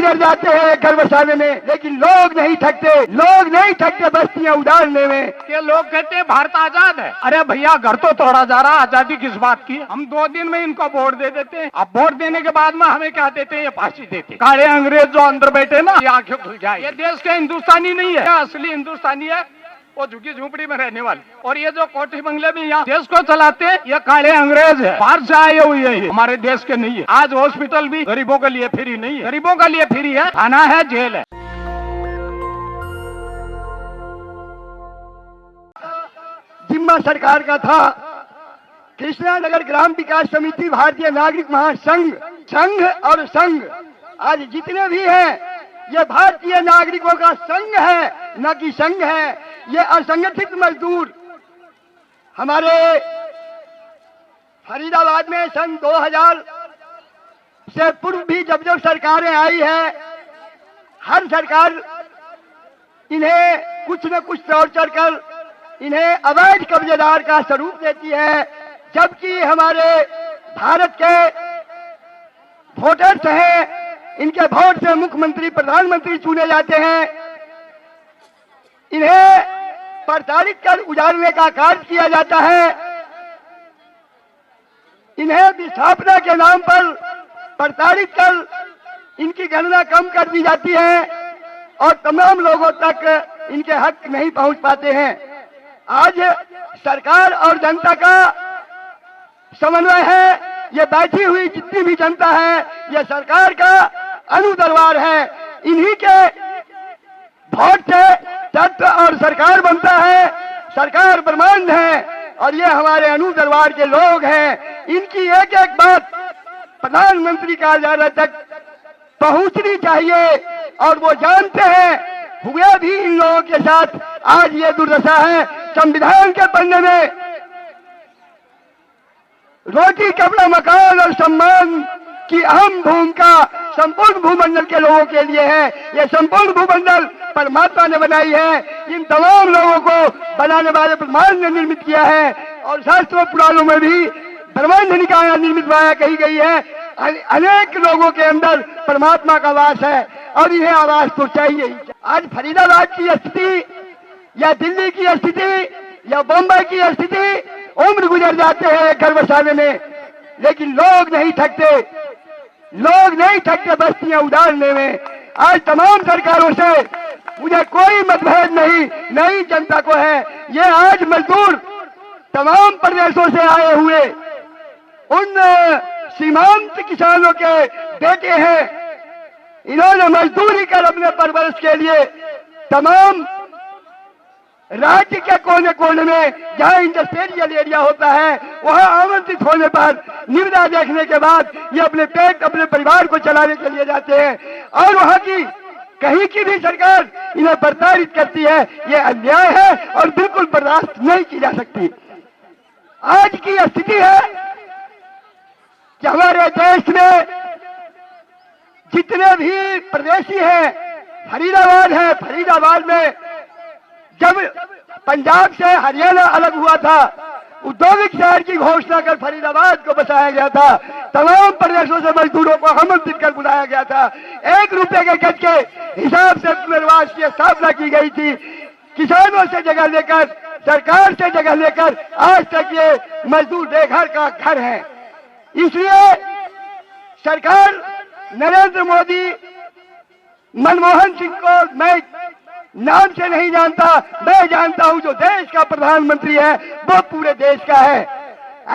गुजर जाते हैं घर बसाने में, लेकिन लोग नहीं थकते, लोग नहीं थकते बस्तियां उड़ाने में। ये लोग कहते हैं भारत आजाद है। अरे भैया, घर तो तोड़ा जा रहा, आजादी किस बात की? हम 2 दिन में इनको वोट दे देते हैं। अब वोट देने के बाद में हमें क्या देते हैं? ये फांसी देते हैं। काले अंग्रेज जो अंदर बैठे ना, ये आंखें खुल जाए। ये देश के हिंदुस्तानी नहीं है, असली हिंदुस्तानी है वो झुकी झोपड़ी में रहने वाले। और ये जो कोठी बंगले में यहाँ देश को चलाते हैं, ये काले अंग्रेज है, बाहर से आए हुए हैं, ये हमारे देश के नहीं है। आज हॉस्पिटल भी गरीबों के लिए फ्री नहीं है, गरीबों के लिए फ्री है, थाना है, जेल है। जिम्मा सरकार का था। कृष्णानगर ग्राम विकास समिति, भारतीय नागरिक महासंघ, संघ और संघ आज जितने भी हैं, ये भारतीय नागरिकों का संघ है, न कि संघ है। ये असंगठित मजदूर हमारे फरीदाबाद में सन 2000 से पूर्व भी जब जब सरकारें आई है, हर सरकार इन्हें कुछ न कुछ टॉर्चर कर इन्हें अवैध कब्जेदार का स्वरूप देती है। जबकि हमारे भारत के वोटर्स हैं, इनके वोट से मुख्यमंत्री प्रधानमंत्री चुने जाते हैं। इन्हें प्रताड़ित कर उजाड़ने का कार्य किया जाता है। इन्हें विस्थापना के नाम पर प्रताड़ित कर इनकी गणना कम कर दी जाती है और तमाम लोगों तक इनके हक नहीं पहुंच पाते हैं। आज सरकार और जनता का समन्वय है। ये बैठी हुई जितनी भी जनता है, ये सरकार का अनुदरबार है। इन्हीं के वोट से तत्व और सरकार बनता है, सरकार ब्रह्मांड है और ये हमारे अनुदरबार के लोग हैं। इनकी एक एक बात प्रधानमंत्री कार्यालय तक पहुंचनी चाहिए और वो जानते हैं। हुए भी इन लोगों के साथ आज ये दुर्दशा है। संविधान के पन्ने में रोटी, कपड़ा, मकान और सम्मान की अहम भूमिका संपूर्ण भूमंडल के लोगों के लिए है। ये संपूर्ण भूमंडल परमात्मा ने बनाई है। इन तमाम लोगों को बनाने वाले ब्रह्मांड ने निर्मित किया है और शास्त्रों पुराणों में भी ब्रह्मांड निकाय निर्मित माया कही गई है। अनेक लोगों के अंदर परमात्मा का वास है और इन्हें आवाज तो चाहिए। आज फरीदाबाद की स्थिति या दिल्ली की स्थिति या बम्बई की स्थिति, उम्र गुजर जाते हैं घर बसाने में, लेकिन लोग नहीं थकते, लोग नहीं थकते बस्तियां उड़ाने में। आज तमाम सरकारों से मुझे कोई मतभेद नहीं जनता को है। ये आज मजदूर तमाम प्रदेशों से आए हुए उन सीमांत किसानों के बेटे हैं। इन्होंने मजदूरी कर अपने परवरिश के लिए तमाम राज्य के कोने कोने में जहां इंडस्ट्रियल एरिया होता है, वहां आमंत्रित होने पर निविदा देखने के बाद ये अपने पेट, अपने परिवार को चलाने के लिए जाते हैं और वहां की कहीं की भी सरकार इन्हें प्रताड़ित करती है। ये अन्याय है और बिल्कुल बर्दाश्त नहीं की जा सकती। आज की स्थिति है कि हमारे देश में जितने भी प्रदेशी हैं, फरीदाबाद है, फरीदाबाद में जब पंजाब से हरियाणा अलग हुआ था, औद्योगिक शहर की घोषणा कर फरीदाबाद को बसाया गया था। तमाम प्रदेशों से मजदूरों को आमंत्रित कर बुलाया गया था। 1 रुपए के गज के हिसाब से पुनर्वास की स्थापना की गई थी। किसानों से जगह लेकर, सरकार से जगह लेकर आज तक ये मजदूर बेघर का घर है। इसलिए सरकार नरेंद्र मोदी, मनमोहन सिंह को मैं नाम से नहीं जानता, मैं जानता हूं जो देश का प्रधानमंत्री है वो पूरे देश का है।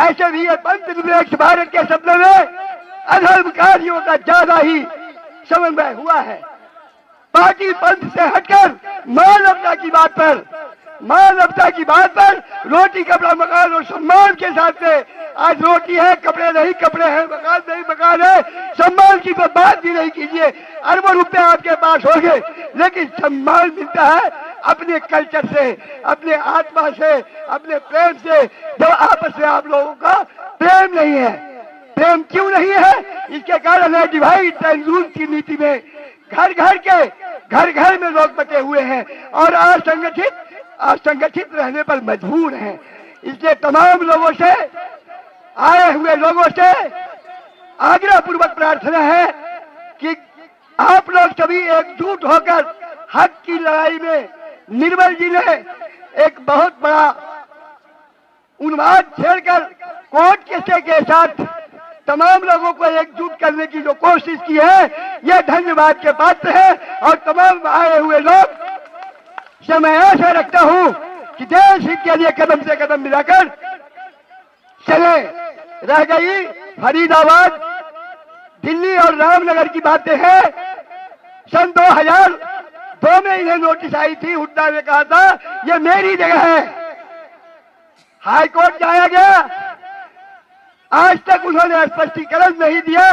ऐसे भी ये पंथ निरपेक्ष भारत के सपने में अधर्मकारियों का ज्यादा ही समन्वय हुआ है। पार्टी पंथ से हटकर मानवता की बात पर रोटी, कपड़ा, मकान और सम्मान के साथ में आज रोटी है, कपड़े नहीं कपड़े हैं, मकान नहीं मकान है, सम्मान की तो बात भी नहीं कीजिए। अरबों रुपए आपके पास होंगे, लेकिन सम्मान मिलता है अपने कल्चर से, अपने आत्मा से, अपने प्रेम से। जब आपस में आप लोगों का प्रेम नहीं है, प्रेम क्यों नहीं है? इसके कारण है डिवाइड एंड रूल की नीति में घर घर में लोग बटे हुए हैं और असंगठित रहने पर मजबूर हैं। इसलिए तमाम लोगों से, आए हुए लोगों से आग्रह पूर्वक प्रार्थना है कि आप आप लोग सभी एकजुट होकर हक की लड़ाई में निर्मल जी ने एक बहुत बड़ा उन्माद छेड़कर कोर्ट केसे के साथ तमाम लोगों को एकजुट करने की जो कोशिश की है, यह धन्यवाद के पात्र है। और तमाम आए हुए लोग से मैं आशा रखता हूं कि देश हित के लिए कदम से कदम मिलाकर चले। रह गई फरीदाबाद, दिल्ली और रामनगर की बातें हैं। सन 2002 में इन्हें नोटिस आई थी, हुड्डा ने कहा था यह मेरी जगह है। हाई कोर्ट जाया गया, आज तक उन्होंने स्पष्टीकरण नहीं दिया।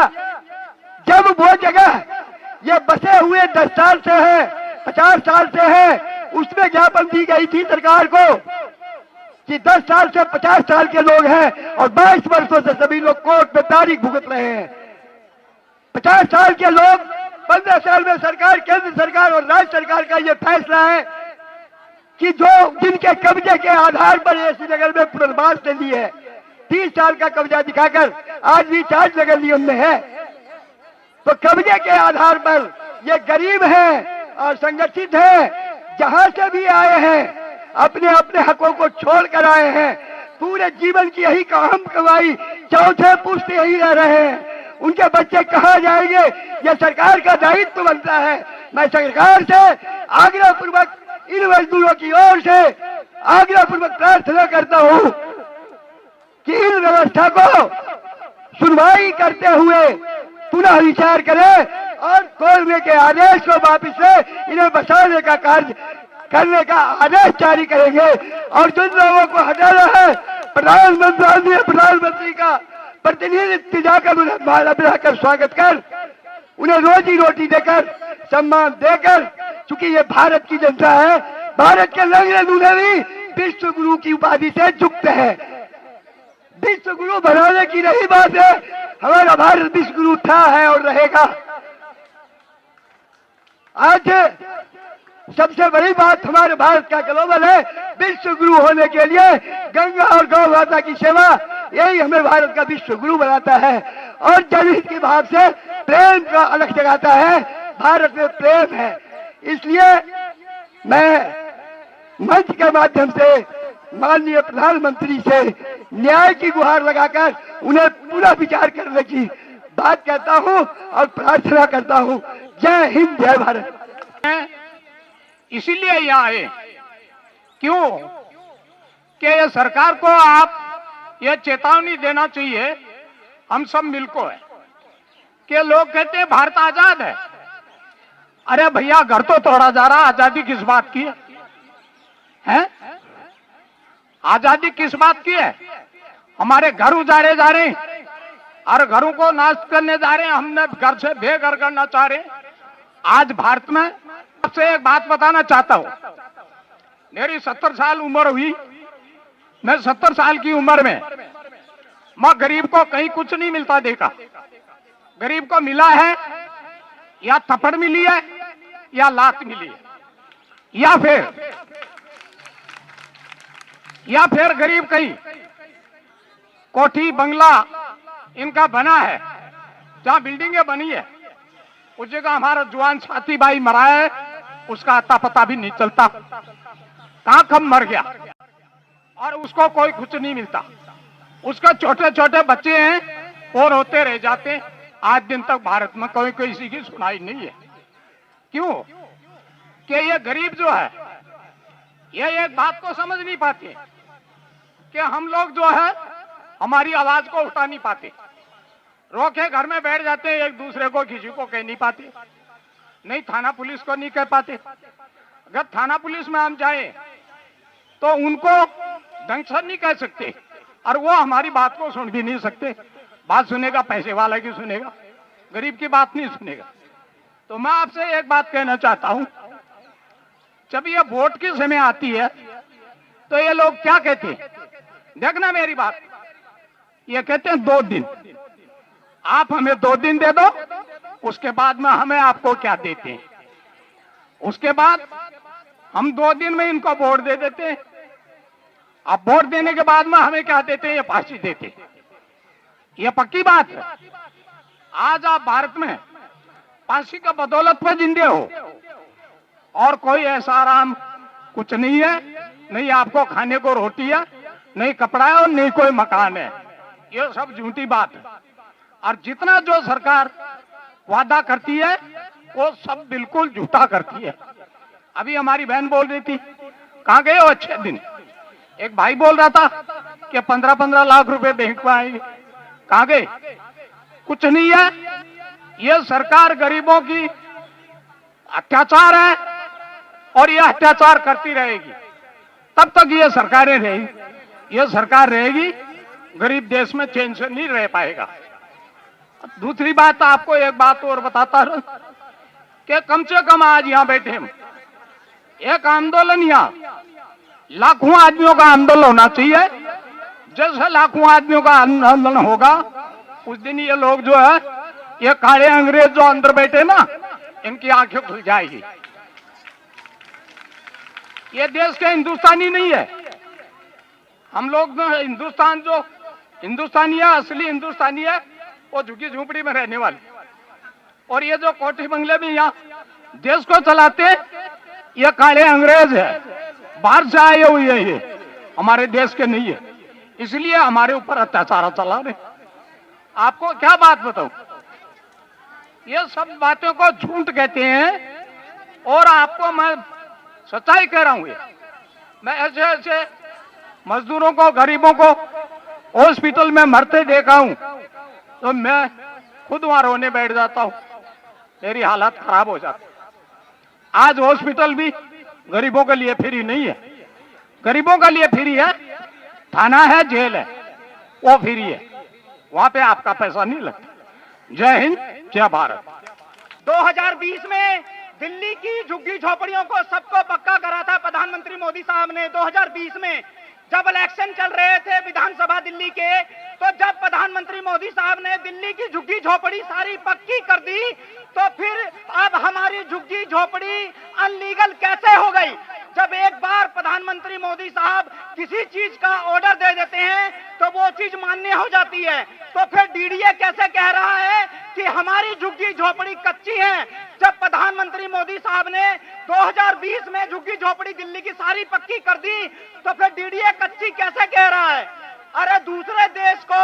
जब वो जगह ये बसे हुए 10 साल से है, 50 साल से है, उसमें ज्ञापन दी गई थी सरकार को कि 10 साल से 50 साल के लोग हैं और 22 वर्षों से सभी लोग कोर्ट में तारीख भुगत रहे हैं। 50 साल के लोग 15 साल में सरकार, केंद्र सरकार और राज्य सरकार का यह फैसला है कि जो जिनके कब्जे के आधार पर ये श्रीनगर में पुनर्वास ले ली है, 30 साल का कब्जा दिखाकर आज भी चार्ज नगर नियम में है, तो कब्जे के आधार पर ये गरीब हैं और संगठित हैं, जहां से भी आए हैं अपने अपने हकों को छोड़ कर आए हैं। पूरे जीवन की यही काम कमाई, चौथे पुष्ट यही रह रहे हैं। उनके बच्चे कहाँ जाएंगे, यह सरकार का दायित्व बनता है। मैं सरकार से आग्रह पूर्वक, इन मजदूरों की ओर से आग्रह पूर्वक प्रार्थना करता हूँ कि इन व्यवस्था को सुनवाई करते हुए पुनः विचार करें और खोलने के आदेश को वापिस से इन्हें बचाने का कार्य करने का आदेश जारी करेंगे। और जिन लोगों को हटाना है, प्रधानमंत्री का प्रतिनिधित्व जाकर उन्हें माला पिलाकर स्वागत कर, उन्हें रोजी रोटी देकर, सम्मान देकर, चूंकि ये भारत की जनता है, भारत के लंगड़े दूल्हे भी विश्व गुरु की उपाधि से युक्त है। विश्व गुरु बनाने की नहीं बात है, हमारा भारत विश्व गुरु था, है और रहेगा। आज सबसे बड़ी बात हमारे भारत का ग्लोबल है। विश्व गुरु होने के लिए गंगा और गौ माता की सेवा, यही हमें भारत का विश्व गुरु बनाता है। और जनहित के भाव से प्रेम का अलग जगाता है। भारत में प्रेम है, इसलिए मैं मंच के माध्यम से माननीय प्रधानमंत्री से न्याय की गुहार लगाकर उन्हें पूरा विचार करने की बात कहता हूं और प्रार्थना करता हूं। जय हिंद, जय भारत। इसीलिए यहाँ आए, क्यों कि ये सरकार को आप ये चेतावनी देना चाहिए, हम सब मिलकर है कि लोग कहते हैं भारत आजाद है। अरे भैया, घर तो तोड़ा जा रहा, आजादी किस बात की है? आजादी किस बात की है? हमारे घर उजाड़े जा रहे हैं और घरों को नाश करने जा रहे हैं, हमने घर से बेघर करना चाह रहे हैं। आज भारत में आपसे एक बात बताना चाहता हूं। मेरी 70 साल उम्र हुई, मैं 70 साल की उम्र में मैं गरीब को कहीं कुछ नहीं मिलता देखा। गरीब को मिला है या थप्पड़ मिली है या लात मिली है, या फिर गरीब कहीं कोठी बंगला इनका बना है, जहां बिल्डिंगें बनी है, उस जगह हमारा जवान साथी भाई मरा है, उसका अता पता भी नहीं चलता, कहां कब मर गया, और उसको कोई कुछ नहीं मिलता। उसका छोटे छोटे बच्चे हैं और होते रह जाते। आज दिन तक भारत में कोई किसी की सुनाई नहीं है। क्यों कि ये गरीब जो है, ये एक बात को समझ नहीं पाते कि हम लोग जो है हमारी आवाज को उठा नहीं पाते, रोके घर में बैठ जाते हैं, एक दूसरे को किसी को कह नहीं पाते, नहीं थाना पुलिस को नहीं कह पाते। अगर थाना पुलिस में हम जाए तो उनको ढंग से नहीं कह सकते और वो हमारी बात को सुन भी नहीं सकते। बात सुनेगा पैसे वाला की सुनेगा, गरीब की बात नहीं सुनेगा। तो मैं आपसे एक बात कहना चाहता हूं, जब ये वोट की समय आती है तो ये लोग क्या कहते हैं, देखना मेरी बात, ये कहते हैं 2 दिन, आप हमें 2 दिन दे दो, उसके बाद में हमें आपको क्या देते हैं। उसके बाद हम 2 दिन में इनको वोट दे देते हैं। अब वोट देने के बाद में हमें क्या देते हैं, ये फांसी देते हैं। ये पक्की बात है। आज आप भारत में फांसी का बदौलत पे जिंदे हो, और कोई ऐसा आराम कुछ नहीं है। नहीं आपको खाने को रोटी है, नहीं कपड़ा है, और नहीं कोई मकान है। ये सब झूठी बात है। और जितना जो सरकार वादा करती है वो सब बिल्कुल झूठा करती है। अभी हमारी बहन बोल रही थी, कहाँ गए हो अच्छे दिन? एक भाई बोल रहा था कि 15-15 लाख रुपए बैंक में आएंगे। कहाँ गए? कुछ नहीं है। ये सरकार गरीबों की अत्याचार है और ये अत्याचार करती रहेगी। तब तक ये सरकारें रहेगी, ये सरकार रहेगी, गरीब देश में चैन से नहीं रह पाएगा। दूसरी बात, आपको एक बात और बताता हूं कि कम से कम आज यहां बैठे हम, एक आंदोलन यहाँ लाखों आदमियों का आंदोलन होना चाहिए। जैसे लाखों आदमियों का आंदोलन होगा उस दिन ये लोग जो है, ये काले अंग्रेज जो अंदर बैठे ना, इनकी आंखें खुल जाएगी। ये देश के हिंदुस्तानी नहीं है। हम लोग हिंदुस्तान जो हिंदुस्तानी है, असली हिंदुस्तानी है, वो झुग्गी झूपड़ी में रहने वाले। और ये जो कोठी बंगले में यहाँ देश को चलाते, ये काले अंग्रेज है, बाहर से आए हुए हैं, ये हमारे देश के नहीं है। इसलिए हमारे ऊपर अत्याचार चला रहे। आपको क्या बात बताऊं, ये सब बातों को झूठ कहते हैं। और आपको मैं सच्चाई कह रहा हूं, मैं ऐसे ऐसे मजदूरों को, गरीबों को हॉस्पिटल में मरते देखा हूं तो मैं खुद वहां रोने बैठ जाता हूं, मेरी हालत खराब हो जाती। आज हॉस्पिटल भी गरीबों के लिए फ्री नहीं है। गरीबों के लिए फ्री है, थाना है, जेल है, वो फ्री है, वहां पे आपका पैसा नहीं लगता। जय हिंद, जय भारत। 2020 में दिल्ली की झुग्गी झोपड़ियों को सबको पक्का करा था प्रधानमंत्री मोदी साहब ने। 2020 में जब इलेक्शन चल रहे थे विधानसभा दिल्ली के, तो जब प्रधानमंत्री मोदी साहब ने दिल्ली की झुग्गी झोपड़ी सारी पक्की कर दी, तो फिर अब हमारी झुग्गी झोपड़ी अनलीगल कैसे हो गई? जब एक बार प्रधानमंत्री मोदी साहब किसी चीज का ऑर्डर दे देते हैं तो वो चीज मान्य हो जाती है, तो फिर डीडीए कैसे कह रहा है कि हमारी झुग्गी झोपड़ी कच्ची है? जब प्रधानमंत्री मोदी साहब ने 2020 में झुग्गी झोपड़ी दिल्ली की सारी पक्की कर दी, तो फिर डीडीए कच्ची कैसे कह रहा है? अरे दूसरे देश को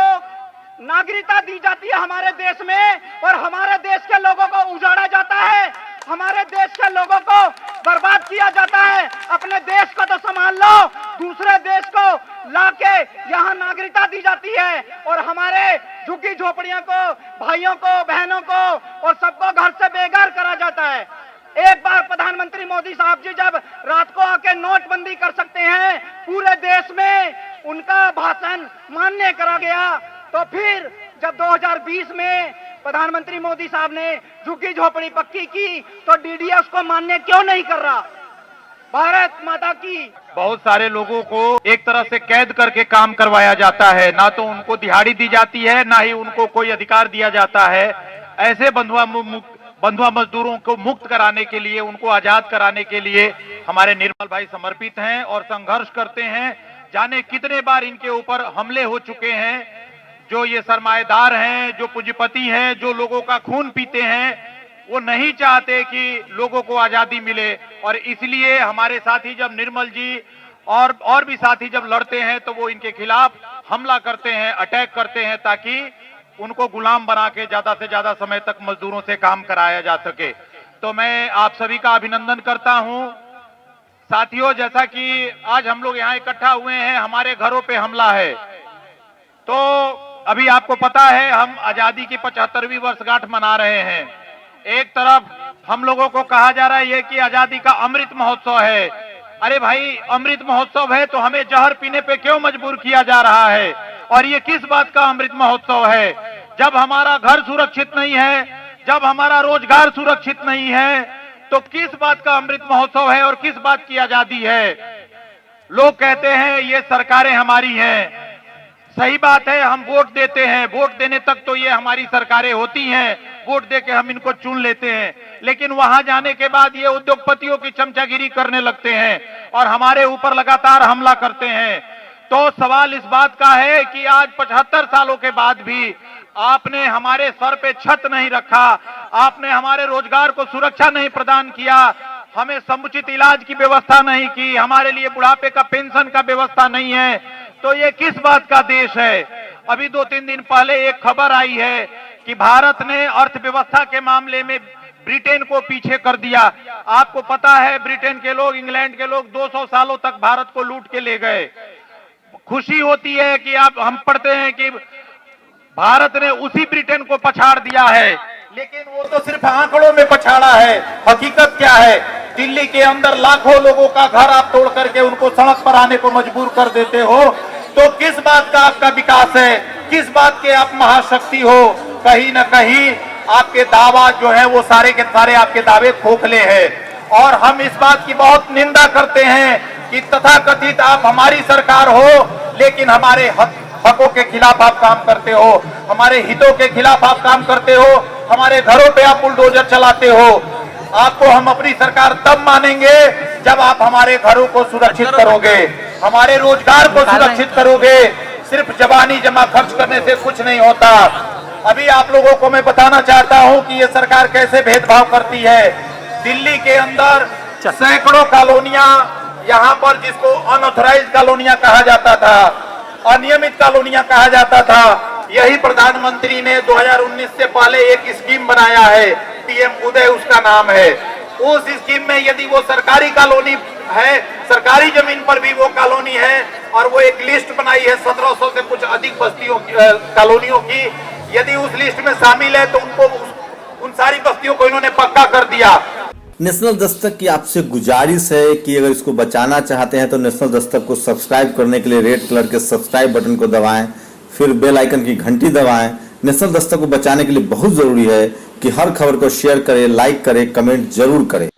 नागरिकता दी जाती है हमारे देश में, और हमारे देश के लोगों को उजाड़ा जाता है, हमारे देश के लोगों को बर्बाद किया जाता है। अपने देश को तो संभाल लो, दूसरे देश को लाके यहाँ नागरिकता दी जाती है और हमारे झुग्गी झोपड़ियों को, भाइयों को, बहनों को और सबको घर से बेघर करा जाता है। एक बार प्रधानमंत्री मोदी साहब जी जब रात को आके नोटबंदी कर सकते हैं, पूरे देश में उनका भाषण मान्य करा गया, तो फिर जब 2020 में प्रधानमंत्री मोदी साहब ने झुग्गी झोपड़ी पक्की की तो डीडीए उसको मान्य क्यों नहीं कर रहा? भारत माता की। बहुत सारे लोगों को एक तरह से कैद करके काम करवाया जाता है, ना तो उनको दिहाड़ी दी जाती है, ना ही उनको कोई अधिकार दिया जाता है। ऐसे बंधुआ मजदूरों को मुक्त कराने के लिए, उनको आजाद कराने के लिए हमारे निर्मल भाई समर्पित हैं और संघर्ष करते हैं। जाने कितने बार इनके ऊपर हमले हो चुके हैं। जो ये सरमाएदार हैं, जो पूंजीपति हैं, जो लोगों का खून पीते हैं, वो नहीं चाहते कि लोगों को आजादी मिले। और इसलिए हमारे साथी जब निर्मल जी और भी साथी जब लड़ते हैं तो वो इनके खिलाफ हमला करते हैं, अटैक करते हैं, ताकि उनको गुलाम बना के ज्यादा से ज्यादा समय तक मजदूरों से काम कराया जा सके। तो मैं आप सभी का अभिनंदन करता हूं। साथियों, जैसा कि आज हम लोग यहाँ इकट्ठा हुए हैं, हमारे घरों पे हमला है, तो अभी आपको पता है हम आजादी की 75वीं वर्षगांठ मना रहे हैं। एक तरफ हम लोगों को कहा जा रहा है कि आजादी का अमृत महोत्सव है। अरे भाई, अमृत महोत्सव है तो हमें जहर पीने पे क्यों मजबूर किया जा रहा है? और ये किस बात का अमृत महोत्सव है? जब हमारा घर सुरक्षित नहीं है, जब हमारा रोजगार सुरक्षित नहीं है, तो किस बात का अमृत महोत्सव है और किस बात की आजादी है? लोग कहते हैं ये सरकारें हमारी हैं। सही बात है, हम वोट देते हैं, वोट देने तक तो ये हमारी सरकारें होती हैं, वोट देके हम इनको चुन लेते हैं, लेकिन वहां जाने के बाद ये उद्योगपतियों की चमचागिरी करने लगते हैं और हमारे ऊपर लगातार हमला करते हैं। तो सवाल इस बात का है कि आज 75 सालों के बाद भी आपने हमारे सर पे छत नहीं रखा, आपने हमारे रोजगार को सुरक्षा नहीं प्रदान किया, हमें समुचित इलाज की व्यवस्था नहीं की, हमारे लिए बुढ़ापे का पेंशन का व्यवस्था नहीं है, तो ये किस बात का देश है। अभी 2-3 दिन पहले एक खबर आई है कि भारत ने अर्थव्यवस्था के मामले में ब्रिटेन को पीछे कर दिया। आपको पता है ब्रिटेन के लोग, इंग्लैंड के लोग 200 सालों तक भारत को लूट के ले गए। खुशी होती है कि हम पढ़ते हैं कि भारत ने उसी ब्रिटेन को पछाड़ दिया है, लेकिन वो तो सिर्फ आंकड़ों में पछाड़ा है। हकीकत क्या है, दिल्ली के अंदर लाखों लोगों का घर आप तोड़ करके उनको सड़क पर आने को मजबूर कर देते हो, तो किस बात का आपका विकास है, किस बात के आप महाशक्ति हो। कहीं ना कहीं आपके दावा जो है वो सारे के सारे आपके दावे खोखले हैं। और हम इस बात की बहुत निंदा करते हैं कि तथाकथित आप हमारी सरकार हो, लेकिन हमारे हकों के खिलाफ आप काम करते हो, हमारे हितों के खिलाफ आप काम करते हो, हमारे घरों पे आप बुलडोजर चलाते हो। आपको हम अपनी सरकार तब मानेंगे जब आप हमारे घरों को सुरक्षित करोगे, हमारे रोजगार को सुरक्षित करोगे। सिर्फ जबानी जमा खर्च करने से कुछ नहीं होता। अभी आप लोगों को मैं बताना चाहता हूं कि ये सरकार कैसे भेदभाव करती है। दिल्ली के अंदर सैकड़ों कॉलोनियां, यहाँ पर जिसको अनऑथराइज्ड कॉलोनियां कहा जाता था, अनियमित कॉलोनियां कहा जाता था, यही प्रधानमंत्री ने 2019 से पहले एक स्कीम बनाया है, पीएम उदय उसका नाम है। उस स्कीम में यदि वो सरकारी कॉलोनी है, सरकारी जमीन पर भी वो कॉलोनी है, और वो एक लिस्ट बनाई है 1700 से कुछ अधिक बस्तियों कॉलोनियों की, यदि उस लिस्ट में शामिल है तो उनको उन सारी बस्तियों को इन्होंने पक्का कर दिया। नेशनल दस्तक की आपसे गुजारिश है कि अगर इसको बचाना चाहते हैं तो नेशनल दस्तक को सब्सक्राइब करने के लिए रेड कलर के सब्सक्राइब बटन को दबाएं, फिर बेल आइकन की घंटी दबाएं। नेशनल दस्तक को बचाने के लिए बहुत जरूरी है कि हर खबर को शेयर करें, लाइक करें, कमेंट जरूर करें।